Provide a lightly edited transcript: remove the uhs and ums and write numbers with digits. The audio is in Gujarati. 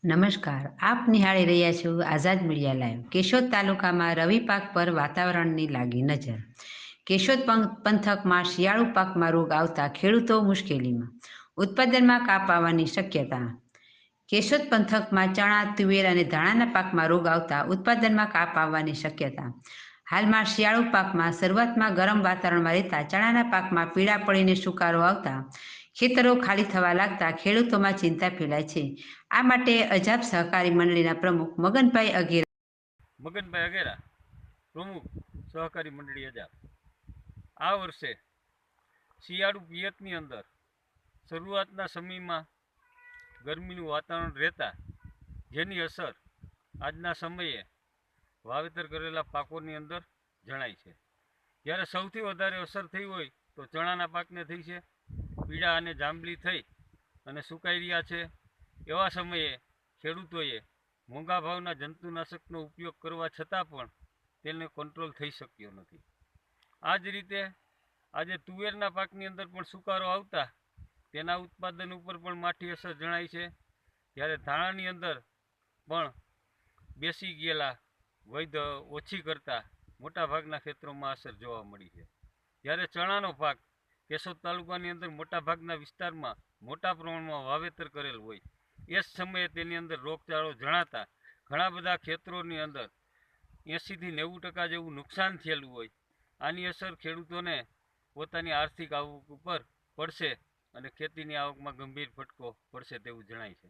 નમસ્કાર, આપ નિહાળી રહ્યા છો આઝાદ મીડિયા લાઈવ. કેશોદ તાલુકામાં રવિ પાક પર વાતાવરણની લાગી નજર. કેશોદ પંથકમાં શિયાળુ પાકમાં રોગ આવતા ખેડૂતો મુશ્કેલીમાં, ઉત્પાદનમાં કાપ આવવાની શક્યતા. કેશોદ પંથકમાં ચણા, તુવેર અને ધાણાના પાકમાં રોગ આવતા ઉત્પાદનમાં કાપ આવવાની શક્યતા. હાલમાં શિયાળુ પાકમાં શરૂઆતમાં ગરમ વાતાવરણમાં રહેતા ચણાના પાકમાં પીળા પડીને સુકારો આવતા ખેતરો ખાલી થવા લાગતા ખેડૂતોમાં ચિંતા ફેલાય છે. આ માટે અજાબ સહકારી મંડળીના પ્રમુખ મગનભાઈ અગેરા, પ્રમુખ સહકારી મંડળી અજાબ. આ વર્ષે શિયાળુ પિયતની અંદર શરૂઆતના સમયમાં ગરમીનું વાતાવરણ રહેતા જેની અસર આજના સમયે વાવેતર કરેલા પાકોની અંદર જણાય છે. જ્યારે સૌથી વધારે અસર થઈ હોય તો ચણાના પાકને થઈ છે. પીળા અને જાંબલી થઈ અને સુકાઈ રહ્યા છે. એવા સમયે ખેડૂતોએ મોંઘા ભાવના જંતુનાશકનો ઉપયોગ કરવા છતાં પણ તેને કંટ્રોલ થઈ શક્યો નથી. આ જ રીતે આજે તુવેરના પાકની અંદર પણ સુકારો આવતા તેના ઉત્પાદન ઉપર પણ માઠી અસર જણાય છે. જ્યારે ધાણાની અંદર પણ બેસી ગયેલા વૈધ ઓછી કરતાં મોટાભાગના ક્ષેત્રોમાં અસર જોવા મળી છે. જ્યારે ચણાનો પાક કેશોદ તાલુકાની અંદર મોટાભાગના વિસ્તારમાં મોટા પ્રમાણમાં વાવેતર કરેલ હોય એ જ સમયે તેની અંદર રોગચાળો જણાતા ઘણા બધા ખેતરોની અંદર 80થી 90% જેવું નુકસાન થયેલું હોય. આની અસર ખેડૂતોને પોતાની આર્થિક આવક ઉપર પડશે અને ખેતીની આવકમાં ગંભીર ફટકો પડશે તેવું જણાય છે.